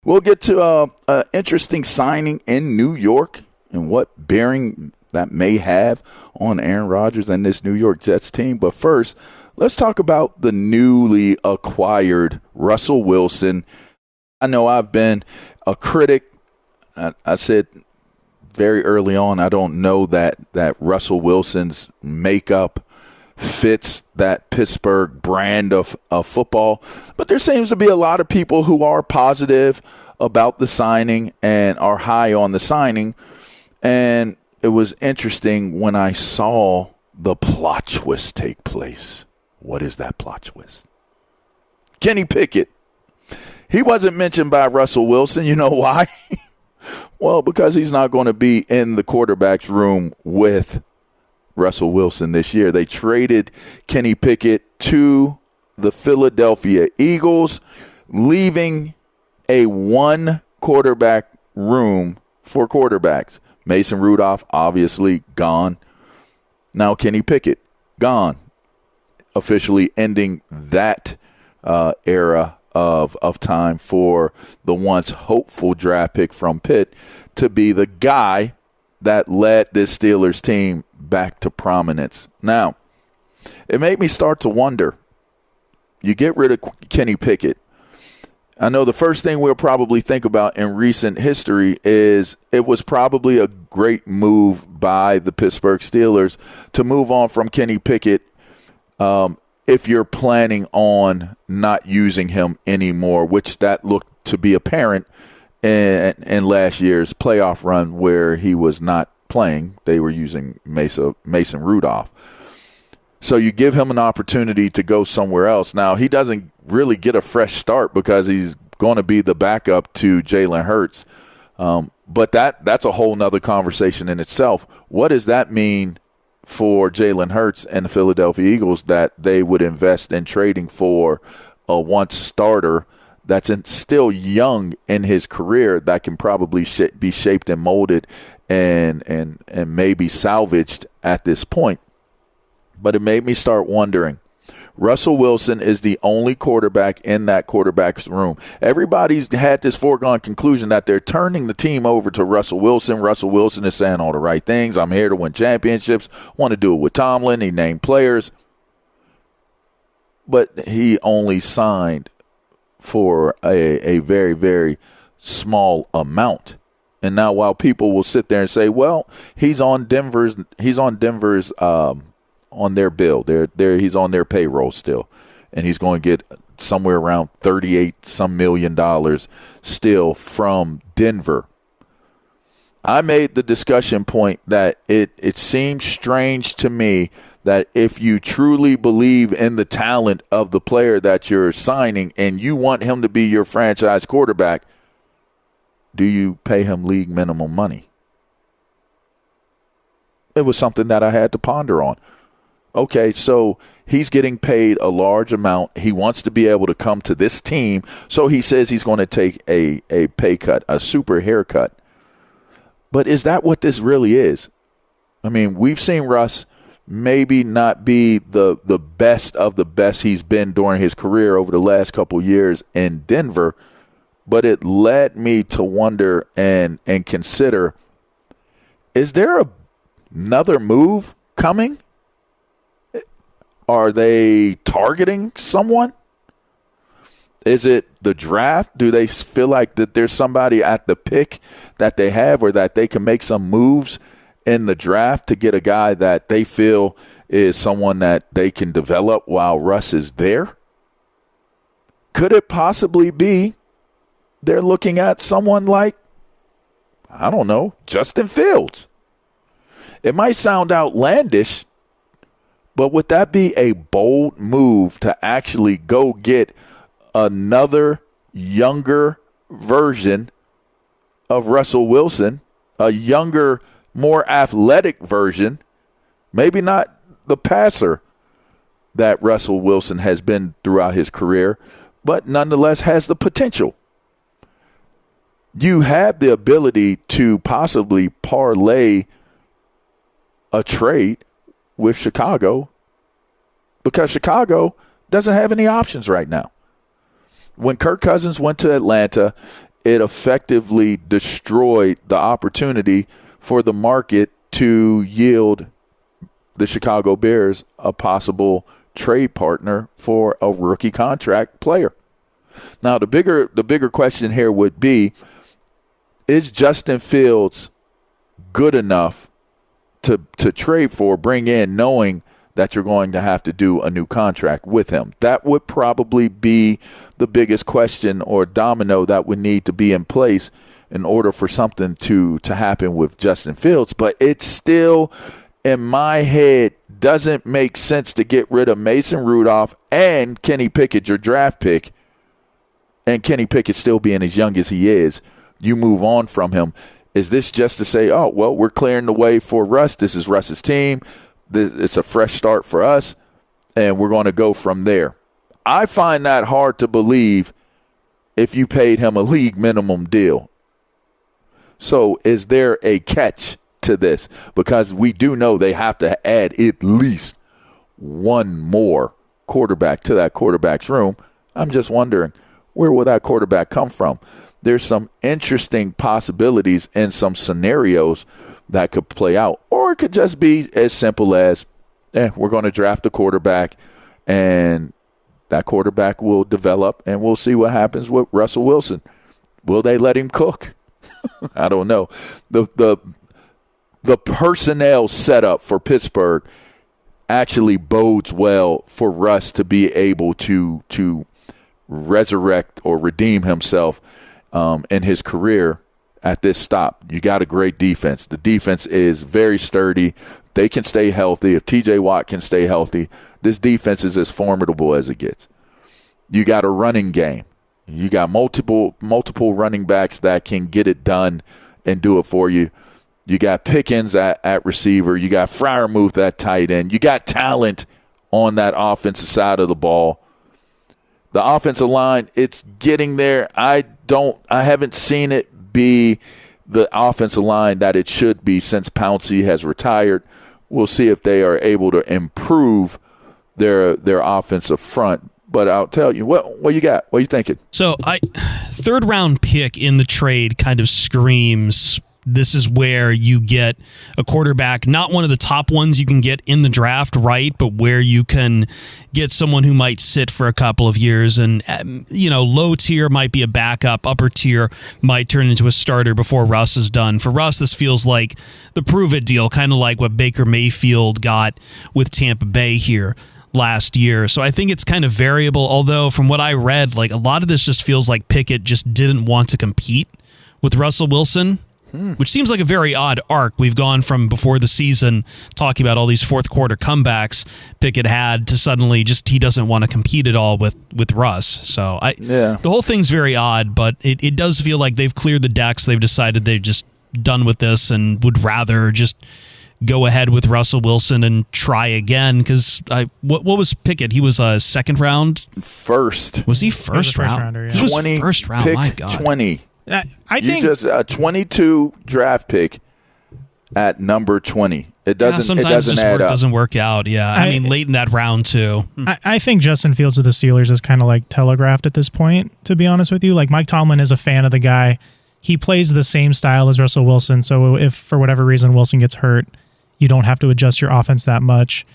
We'll get to an interesting signing in New York and what bearing that may have on Aaron Rodgers and this New York Jets team. But first, let's talk about the newly acquired Russell Wilson. I know I've been a critic. I said very early on, I don't know that Russell Wilson's makeup fits that Pittsburgh brand of football. But there seems to be a lot of people who are positive about the signing and are high on the signing. And it was interesting when I saw the plot twist take place. What is that plot twist? Kenny Pickett. He wasn't mentioned by Russell Wilson. You know why? Well, because he's not going to be in the quarterback's room with Russell Wilson this year. They traded Kenny Pickett to the Philadelphia Eagles, leaving a one quarterback room for quarterbacks. Mason Rudolph, obviously gone. Now Kenny Pickett, gone. Officially ending that era of time for the once hopeful draft pick from Pitt to be the guy that led this Steelers team back to prominence. Now, it made me start to wonder. You get rid of Kenny Pickett. I know the first thing we'll probably think about in recent history is it was probably a great move by the Pittsburgh Steelers to move on from Kenny Pickett if you're planning on not using him anymore, which that looked to be apparent in last year's playoff run where he was not playing. They were using Mason Rudolph. So you give him an opportunity to go somewhere else. Now, he doesn't really get a fresh start because he's going to be the backup to Jalen Hurts. But that's a whole nother conversation in itself. What does that mean for Jalen Hurts and the Philadelphia Eagles that they would invest in trading for a once starter that's still young in his career that can probably be shaped and molded and maybe salvaged at this point? But it made me start wondering. Russell Wilson is the only quarterback in that quarterback's room. Everybody's had this foregone conclusion that they're turning the team over to Russell Wilson. Russell Wilson is saying all the right things. I'm here to win championships. Want to do it with Tomlin. He named players. But he only signed for a very, very small amount. And now while people will sit there and say, well, he's on Denver's on their bill. He's on their payroll still. And he's going to get somewhere around $38 million still from Denver. I made the discussion point that it seems strange to me that if you truly believe in the talent of the player that you're signing and you want him to be your franchise quarterback, do you pay him league minimum money? It was something that I had to ponder on. Okay, so he's getting paid a large amount. He wants to be able to come to this team, so he says he's going to take a pay cut, a super haircut. But is that what this really is? I mean, we've seen Russ maybe not be the best of the best he's been during his career over the last couple years in Denver, but it led me to wonder and consider, is there another move coming? Are they targeting someone? Is it the draft? Do they feel like that there's somebody at the pick that they have or that they can make some moves in the draft to get a guy that they feel is someone that they can develop while Russ is there? Could it possibly be they're looking at someone like, I don't know, Justin Fields? It might sound outlandish, but would that be a bold move to actually go get another younger version of Russell Wilson, a younger, more athletic version, maybe not the passer that Russell Wilson has been throughout his career, but nonetheless has the potential? You have the ability to possibly parlay a trade with Chicago because Chicago doesn't have any options right now. When Kirk Cousins went to Atlanta, it effectively destroyed the opportunity for the market to yield the Chicago Bears a possible trade partner for a rookie contract player. Now, the bigger question here would be, is Justin Fields good enough to trade for, bring in, knowing that you're going to have to do a new contract with him? That would probably be the biggest question or domino that would need to be in place in order for something to happen with Justin Fields. But it still, in my head, doesn't make sense to get rid of Mason Rudolph and Kenny Pickett, your draft pick, and Kenny Pickett still being as young as he is. You move on from him. Is this just to say, oh, well, we're clearing the way for Russ. This is Russ's team. It's a fresh start for us, and we're going to go from there. I find that hard to believe if you paid him a league minimum deal. So is there a catch to this? Because we do know they have to add at least one more quarterback to that quarterback's room. I'm just wondering, where will that quarterback come from? There's some interesting possibilities and some scenarios that could play out. Or it could just be as simple as, we're going to draft a quarterback, and that quarterback will develop, and we'll see what happens with Russell Wilson. Will they let him cook? I don't know. The personnel setup for Pittsburgh actually bodes well for Russ to be able to resurrect or redeem himself in his career at this stop. You got a great defense. The defense is very sturdy. They can stay healthy. If TJ Watt can stay healthy, this defense is as formidable as it gets. You got a running game. You got multiple running backs that can get it done and do it for you. You got Pickens at receiver. You got Freiermuth at tight end. You got talent on that offensive side of the ball. The offensive line, it's getting there. I haven't seen it be the offensive line that it should be since Pouncey has retired. We'll see if they are able to improve their offensive front. But I'll tell you, what you got? What are you thinking? So, third round pick in the trade kind of screams, this is where you get a quarterback, not one of the top ones you can get in the draft, right? But where you can get someone who might sit for a couple of years, and low tier might be a backup, upper tier might turn into a starter before Russ is done. For Russ, this feels like the prove it deal, kind of like what Baker Mayfield got with Tampa Bay here last year. So I think it's kind of variable, although from what I read, like a lot of this just feels like Pickett just didn't want to compete with Russell Wilson. Which seems like a very odd arc. We've gone from before the season talking about all these fourth quarter comebacks Pickett had to suddenly just he doesn't want to compete at all with Russ. So the whole thing's very odd, but it does feel like they've cleared the decks. They've decided they're just done with this and would rather just go ahead with Russell Wilson and try again. Because what was Pickett? He was a second round? First. Was he first round? Rounder, yeah. He was first round, my God. 20. I think just a 22 draft pick at number 20. It doesn't. Sometimes it doesn't add up. Doesn't work out. Yeah, I mean late in that round too. I think Justin Fields of the Steelers is kind of like telegraphed at this point. To be honest with you, like Mike Tomlin is a fan of the guy. He plays the same style as Russell Wilson. So if for whatever reason Wilson gets hurt, you don't have to adjust your offense that much.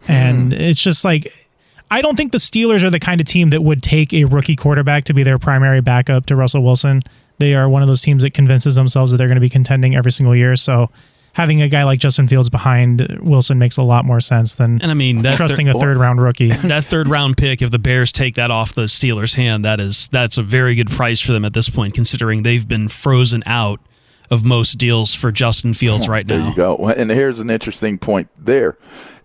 And it's just like, I don't think the Steelers are the kind of team that would take a rookie quarterback to be their primary backup to Russell Wilson. They are one of those teams that convinces themselves that they're going to be contending every single year. So having a guy like Justin Fields behind Wilson makes a lot more sense than trusting a third-round rookie. That third-round pick, if the Bears take that off the Steelers' hand, that's a very good price for them at this point, considering they've been frozen out of most deals for Justin Fields right now. There you go. And here's an interesting point there.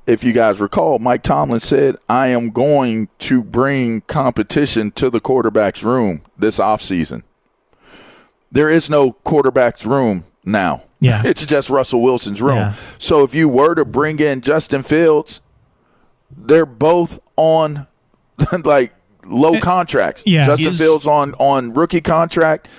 If you guys recall, Mike Tomlin said, I am going to bring competition to the quarterback's room this offseason. There is no quarterback's room now. Yeah. It's just Russell Wilson's room. Yeah. So if you were to bring in Justin Fields, they're both on like low contracts. Yeah. Justin Fields on rookie contract,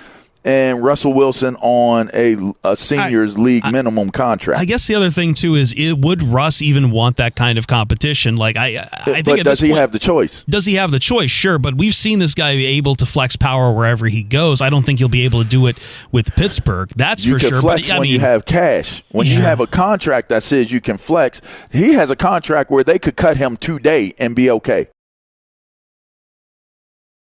and Russell Wilson on a seniors league minimum contract. I guess the other thing too is, would Russ even want that kind of competition? Like I think. But does he have the choice? Does he have the choice? Sure, but we've seen this guy be able to flex power wherever he goes. I don't think he'll be able to do it with Pittsburgh. That's for sure. You can flex when you have cash. When you have a contract that says you can flex, he has a contract where they could cut him today and be okay.